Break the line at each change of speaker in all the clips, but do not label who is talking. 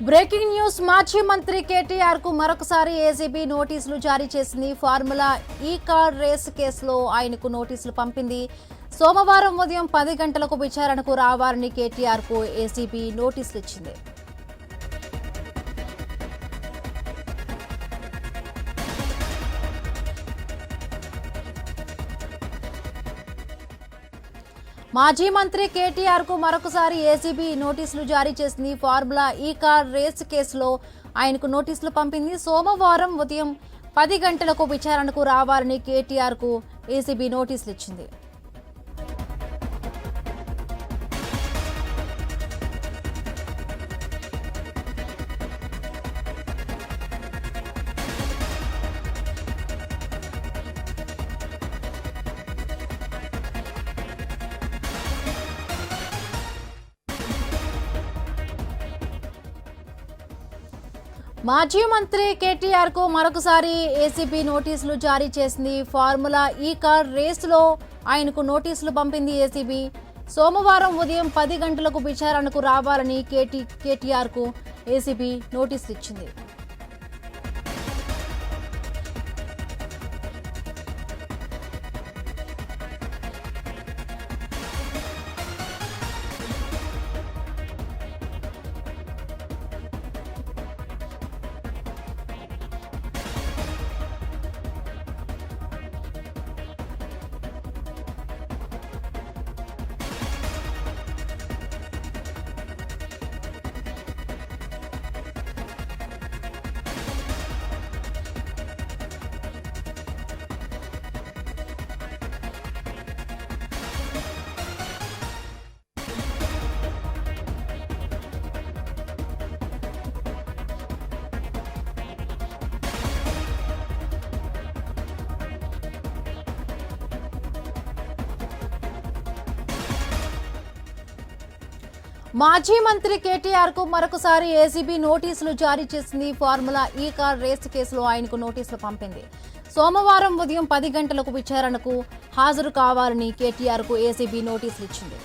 Breaking news మాజీ మంత్రి కేటీఆర్ కు మరొకసారి ఏసీబీ నోటీసులు జారీ చేసింది. ఫార్ములా ఈ కార్ రేస్ కేసులో ఆయనకు నోటీసులు పంపింది. సోమవారం ఉదయం 10 గంటలకు విచారణకు రావాలని కేటీఆర్ కు ఏసీబీ నోటీసులు ఇచ్చింది. మాజీ మంత్రి కేటీఆర్ కు మరొకసారి ఏసీబీ నోటీసులు జారీ చేసింది. ఫార్ములా ఈ కార్ రేస్ కేసులో ఆయనకు నోటీసులు పంపింది. సోమవారం ఉదయం 10 గంటలకు విచారణకు రావాలని కేటీఆర్ కు ఏసీబీ నోటీసులు ఇచ్చింది. మాజీ మంత్రి కేటీఆర్ కు మరొకసారి ఏసీబీ నోటీసులు జారీ చేసింది. ఫార్ములా ఈ కార్ రేసులో ఆయనకు నోటీసులు పంపింది ఏసీబీ. సోమవారం ఉదయం 10 గంటలకు విచారణకు రావాలని కేటీఆర్ కు ఏసీబీ నోటీసులు ఇచ్చింది. మాజీ మంత్రి కేటీఆర్ కు మరొకసారి ఏసీబీ నోటీసులు జారీ చేసింది. ఫార్ములా ఈ కార్ రేసు కేసులో ఆయనకు నోటీసులు పంపింది. సోమవారం ఉదయం 10 గంటలకు విచారణకు హాజరు కావాలని కేటీఆర్ కు ఏసీబీ నోటీసులు ఇచ్చింది.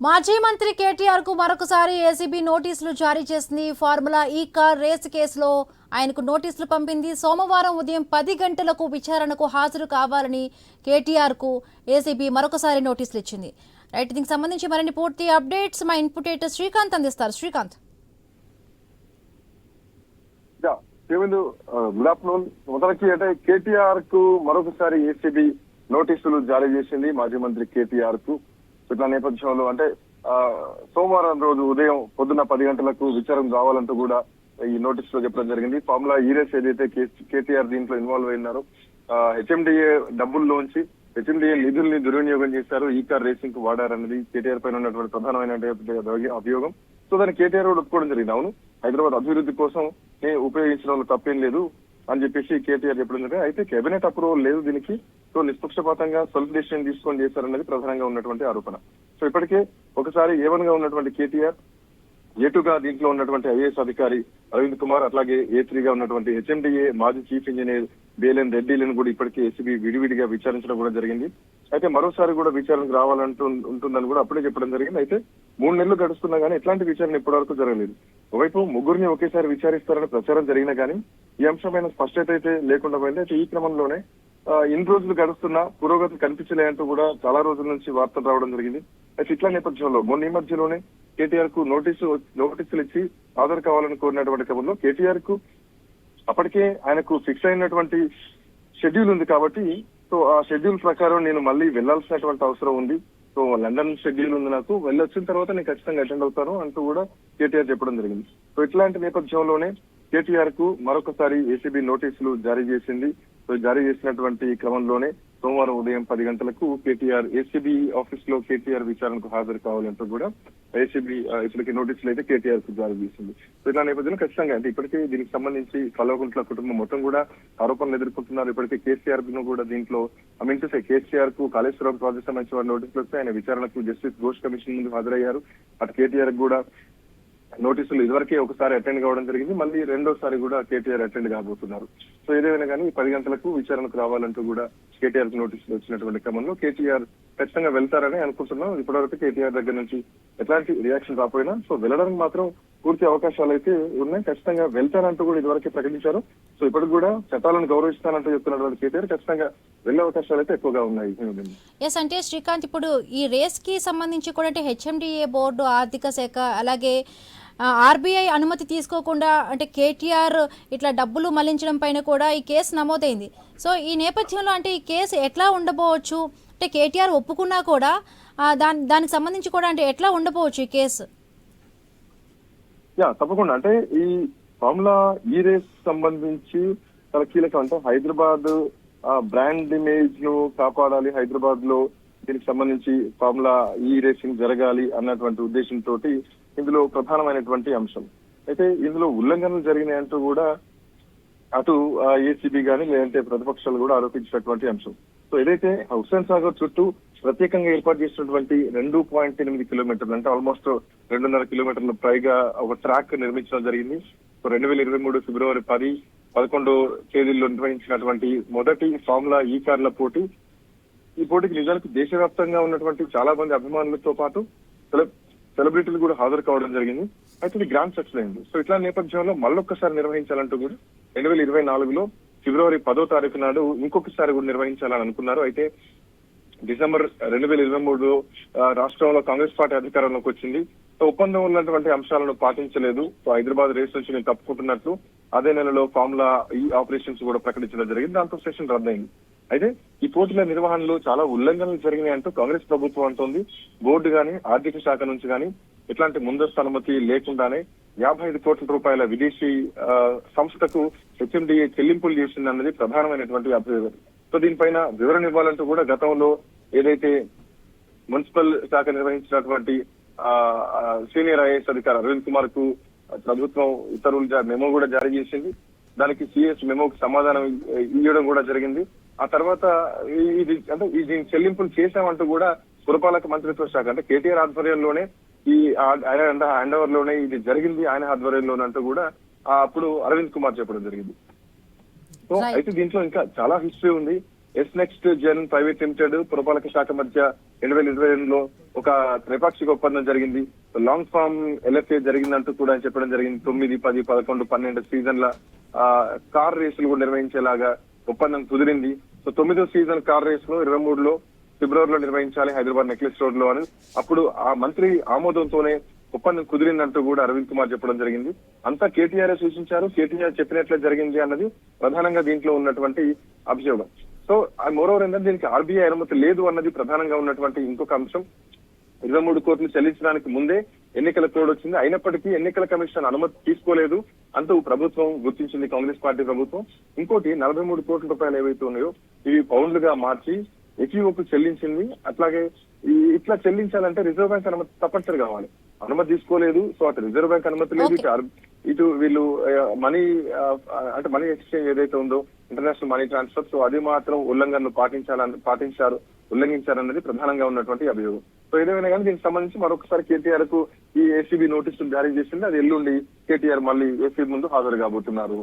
మాజీ మంత్రి కేటీఆర్ కు మరొకసారి ఏసీబీ నోటీసులు జారీ చేసింది. ఫార్ములా ఈ కార్ రేసు కేసులో ఆయనకు నోటీసులు పంపింది. సోమవారం ఉదయం 10 గంటలకు విచారణకు హాజరు కావాలని కేటీఆర్ కు ఏసీబీ మరొకసారి నోటీసులు ఇచ్చింది. రైట్, దీనికి సంబంధించి మరిన్ని పూర్తి అప్డేట్స్ మా ఇన్పుట్ ఎడిటర్ శ్రీకాంత్ అందిస్తారు. శ్రీకాంత్.
Good afternoon. మొదలకి అంటే కేటీఆర్ కు మరొకసారి ఏసీబీ నోటీసులు జారీ చేసింది మాజీ మంత్రి కేటీఆర్ కు. ఇట్లా నేపథ్యంలో అంటే సోమవారం రోజు ఉదయం పొద్దున్న 10 గంటలకు విచారణ రావాలంటూ కూడా ఈ నోటీస్ లో చెప్పడం జరిగింది. ఫార్ములా ఈ రేస్ ఏదైతే కేటీఆర్ దీంట్లో ఇన్వాల్వ్ అయినారో హెచ్ఎండిఏ డబ్బుల్లోంచి హెచ్ఎండిఏ నిధుల్ని దుర్వినియోగం చేశారు, ఈ కార్ రేసింగ్ కు వాడారన్నది కేటీఆర్ పైన ఉన్నటువంటి ప్రధానమైన అభియోగం. సో దాన్ని కేటీఆర్ కూడా ఒప్పుకోవడం జరిగింది. అవును, హైదరాబాద్ అభివృద్ధి కోసం ఉపయోగించిన వాళ్ళు తప్పేం లేదు అని చెప్పేసి కేటీఆర్ చెప్పడం జరిగింది. అయితే కేబినెట్ అప్రూవల్ లేదు దీనికి. సో నిష్పక్షపాతంగా సెల్ఫ్ డెసిషన్ తీసుకొని చేశారన్నది ప్రధానంగా ఉన్నటువంటి ఆరోపణ. సో ఇప్పటికే ఒకసారి A1 గా ఉన్నటువంటి కేటీఆర్, A2 గా దీంట్లో ఉన్నటువంటి ఐఏఎస్ అధికారి అరవింద్ కుమార్, అట్లాగే A3 గా ఉన్నటువంటి హెచ్ఎండిఏ మాజీ చీఫ్ ఇంజనీర్ బిఎల్ఎన్ రెడ్డిలను కూడా ఇప్పటికే ఏసీబీ విడివిడిగా విచారించడం కూడా జరిగింది. అయితే మరోసారి కూడా విచారణకు రావాలంటూ ఉంటుందని కూడా అప్పుడే చెప్పడం జరిగింది. అయితే 3 నెలలు గడుస్తున్నా గానీ ఎట్లాంటి విచారణ ఇప్పటి వరకు జరగలేదు. ఒకవైపు ముగ్గురిని ఒకేసారి విచారిస్తారని ప్రచారం జరిగినా గానీ ఈ అంశమైన స్పష్టత అయితే లేకుండా పోయింది. అయితే ఈ క్రమంలోనే ఇన్ని రోజులు గడుస్తున్నా పురోగతి కనిపించలే అంటూ కూడా చాలా రోజుల నుంచి వార్తలు రావడం జరిగింది. అయితే ఇట్లా నేపథ్యంలో మొన్న ఈ మధ్యలోనే కేటీఆర్ కు నోటీసులు ఇచ్చి హాజరు కావాలని కోరినటువంటి క్రమంలో కేటీఆర్ కు అప్పటికే ఆయనకు ఫిక్స్ అయినటువంటి షెడ్యూల్ ఉంది కాబట్టి సో ఆ షెడ్యూల్ ప్రకారం నేను మళ్ళీ వెళ్లాల్సినటువంటి అవసరం ఉంది. సో లండన్ షెడ్యూల్ ఉంది, నాకు వెళ్ళొచ్చిన తర్వాత నేను ఖచ్చితంగా అటెండ్ అవుతాను అంటూ కూడా కేటీఆర్ చెప్పడం జరిగింది. సో ఇట్లాంటి నేపథ్యంలోనే కేటీఆర్ కు మరొకసారి ఏసీబీ నోటీసులు జారీ చేసింది. సో జారీ చేసినటువంటి క్రమంలోనే సోమవారం ఉదయం 10 గంటలకు కేటీఆర్ ఏసీబీ ఆఫీస్ లో కేటీఆర్ విచారణకు హాజరు కావాలంటూ కూడా ఏసీబీ ఇప్పటికి నోటీసులు అయితే కేటీఆర్ కు జారీ చేసింది. సో ఇలా నేపథ్యంలో ఖచ్చితంగా అంటే ఇప్పటికే దీనికి సంబంధించి కల్వకుంట్ల కుటుంబం మొత్తం కూడా ఆరోపణలు ఎదుర్కొంటున్నారు. ఇప్పటికే కేసీఆర్ ను కూడా దీంట్లో కేసీఆర్ కు కాళేశ్వరం ప్రాజెక్ట్ సంబంధించిన నోటీసులు వస్తే ఆయన విచారణకు జస్టిస్ ఘోష్ కమిషన్ ముందు హాజరయ్యారు. అటు కేటీఆర్ కూడా నోటీసులు ఇదివరకే ఒకసారి అటెండ్ కావడం జరిగింది, మళ్ళీ రెండోసారి కూడా కేటీఆర్ అటెండ్ కాబోతున్నారు. సో ఏదేమైనా కానీ 10 గంటలకు విచారణకు రావాలంటూ కూడా కేటీఆర్ కు నోటీసులు వచ్చినటువంటి క్రమంలో కేటీఆర్ ఖచ్చితంగా వెళ్తారని అనుకుంటున్నాం. ఇప్పటివరకు కేటీఆర్ దగ్గర నుంచి ఎట్లాంటి రియాక్షన్ రాకపోయినా సో వెళ్ళడానికి మాత్రం పూర్తి అవకాశాలు అయితే ఉన్నాయి. ఖచ్చితంగా వెళ్తానంటూ కూడా ఇదివరకే ప్రకటించారు. సో ఇప్పటికి కూడా చట్టాలను గౌరవిస్తానంటూ చెప్తున్నటువంటి కేటీఆర్ ఖచ్చితంగా వెళ్లే అవకాశాలు అయితే ఎక్కువగా ఉన్నాయి.
ఎస్ అంటే శ్రీకాంత్, ఇప్పుడు ఈ రేస్ కి సంబంధించి కూడా అంటే హెచ్ఎండిఏ బోర్డు, ఆర్థిక శాఖ, అలాగే ఆర్బీఐ అనుమతి తీసుకోకుండా అంటే కేటీఆర్ ఇట్లా డబ్బులు మళ్లించడం పైన కూడా ఈ కేసు నమోదైంది. సో ఈ నేపథ్యంలో అంటే ఈ కేసు ఎట్లా ఉండబోవచ్చు, అంటే కేటీఆర్ ఒప్పుకున్నా కూడా దానికి సంబంధించి కూడా అంటే ఎట్లా ఉండబోవచ్చు ఈ కేసు?
తప్పకుండా అంటే ఈ ఫార్ములా ఈ రేస్ సంబంధించి చాలా కీలకం. అంటే హైదరాబాద్ బ్రాండ్ ఇమేజ్ ను కాపాడాలి, హైదరాబాద్ లో దీనికి సంబంధించి ఫార్ములా ఈ రేసింగ్ జరగాలి అన్నటువంటి ఉద్దేశంతో ఇందులో ప్రధానమైనటువంటి అంశం. అయితే ఇందులో ఉల్లంఘనలు జరిగినాయంటూ కూడా అటు ఏసీబీ గానీ లేదంటే ప్రతిపక్షాలు కూడా ఆరోపించినటువంటి అంశం. సో ఏదైతే హుస్సేన్ సాగర్ చుట్టూ ప్రత్యేకంగా ఏర్పాటు చేసినటువంటి 2.8 కిలోమీటర్లు అంటే ఆల్మోస్ట్ 2.5 కిలోమీటర్ల పైగా ఒక ట్రాక్ నిర్మించడం జరిగింది. సో 2023 ఫిబ్రవరి 10, 11 తేదీల్లో నిర్వహించినటువంటి మొదటి ఫార్ములా ఈ కార్ల పోటీ. ఈ పోటీకి నిజానికి దేశవ్యాప్తంగా ఉన్నటువంటి చాలా మంది అభిమానులతో పాటు సెలబ్రిటీలు కూడా హాజరు కావడం జరిగింది. అయితే ఇది గ్రాండ్ సక్సెస్ అయింది. సో ఇట్లా నేపథ్యంలో మళ్ళొక్కసారి నిర్వహించాలంటూ కూడా 2024లో ఫిబ్రవరి 10వ తారీఖు నాడు ఇంకొకసారి కూడా నిర్వహించాలని అనుకున్నారు. అయితే డిసెంబర్ 2023లో రాష్ట్రంలో కాంగ్రెస్ పార్టీ అధికారంలోకి వచ్చింది. సో ఒప్పందం ఉన్నటువంటి అంశాలను పాటించలేదు. సో హైదరాబాద్ రేస్ నుంచి నేను తప్పుకుంటున్నట్లు అదే నెలలో ఫార్ములా ఈ ఆపరేషన్స్ కూడా ప్రకటించడం జరిగింది. దాంతో సెషన్ రద్దయింది. అయితే ఈ పోటీల నిర్వహణలో చాలా ఉల్లంఘనలు జరిగినాయంటూ కాంగ్రెస్ ప్రభుత్వం అంటోంది. బోర్డు గాని ఆర్థిక శాఖ నుంచి గాని ఎట్లాంటి ముందస్తు అనుమతి లేకుండానే 55 కోట్ల రూపాయల విదేశీ సంస్థకు హెచ్ఎండిఏ చెల్లింపులు చేసిందన్నది ప్రధానమైనటువంటి అభియోగం. సో దీనిపైన వివరణ ఇవ్వాలంటూ కూడా గతంలో ఏదైతే మున్సిపల్ శాఖ నిర్వహించినటువంటి సీనియర్ ఐఏఎస్ అధికారి అరవింద్ కుమార్ కు ప్రభుత్వం ఇతరులు మెమో కూడా జారీ చేసింది. దానికి సిఎస్ మెమోకి సమాధానం ఇవ్వడం కూడా జరిగింది. ఆ తర్వాత దీని చెల్లింపులు చేశామంటూ కూడా పురపాలక మంత్రిత్వ శాఖ అంటే కేటీఆర్ ఆధ్వర్యంలోనే ఈ ఆయన హ్యాండ్ ఓవర్ లోనే ఇది జరిగింది, ఆయన ఆధ్వర్యంలోనే అంటూ కూడా అప్పుడు అరవింద్ కుమార్ చెప్పడం జరిగింది. సో అయితే దీంట్లో ఇంకా చాలా హిస్టరీ ఉంది. నెక్స్ట్ జెన్ ప్రైవేట్ లిమిటెడ్ పురపాలక శాఖ మధ్య 2022లో ఒక త్రైపాక్షిక ఒప్పందం జరిగింది. లాంగ్ ఫార్మ్ ఎల్ఎఫ్ఏ జరిగిందంటూ కూడా చెప్పడం జరిగింది. 9, 10, 11, 12 సీజన్ల కార్ రేసులు కూడా నిర్వహించేలాగా ఒప్పందం కుదిరింది. సో 9వ సీజన్ కార్ రేస్ లో 23లో ఫిబ్రవరిలో నిర్వహించాలి హైదరాబాద్ నెక్లెస్ రోడ్ లో అని అప్పుడు ఆ మంత్రి ఆమోదంతోనే ఒప్పందం కుదిరిందంటూ కూడా అరవింద్ కుమార్ చెప్పడం జరిగింది. అంతా కేటీఆర్ సూచించారు, కేటీఆర్ చెప్పినట్లే జరిగింది అన్నది ప్రధానంగా దీంట్లో ఉన్నటువంటి అభియోగం. సో మోరోవర్ ఏంటంటే దీనికి ఆర్బీఐ అనుమతి లేదు అన్నది ప్రధానంగా ఉన్నటువంటి ఇంకొక అంశం. 23 కోట్లు చెల్లించడానికి ముందే ఎన్నికల కోడ్ వచ్చింది. అయినప్పటికీ ఎన్నికల కమిషన్ అనుమతి తీసుకోలేదు అంటూ ప్రభుత్వం గుర్తించింది, కాంగ్రెస్ పార్టీ ప్రభుత్వం. ఇంకోటి 43 కోట్ల రూపాయలు ఏవైతే ఉన్నాయో ఇవి పౌండ్లుగా మార్చి ఎక్యూఓకు చెల్లించింది. అట్లాగే ఇట్లా చెల్లించాలంటే రిజర్వ్ బ్యాంక్ అనుమతి తప్పనిసరి కావాలి. అనుమతి తీసుకోలేదు. సో అటు రిజర్వ్ బ్యాంక్ అనుమతి లేదు, ఇటు వీళ్ళు మనీ అంటే మనీ ఎక్స్చేంజ్ ఏదైతే ఉందో ఇంటర్నేషనల్ మనీ ట్రాన్స్ఫర్, సో అది మాత్రం ఉల్లంఘనలు ఉల్లంఘించారన్నది ప్రధానంగా ఉన్నటువంటి అభియోగం. సో ఏదేమైనా కానీ దీనికి సంబంధించి మరొకసారి కేటీఆర్ కు ఈ ఏసీబీ నోటీసులు జారీ చేసింది. అది ఎల్లుండి కేటీఆర్ మళ్ళీ ఏసీబీ ముందు హాజరు కాబోతున్నారు.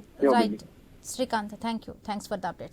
Srikanth, thanks for the updates.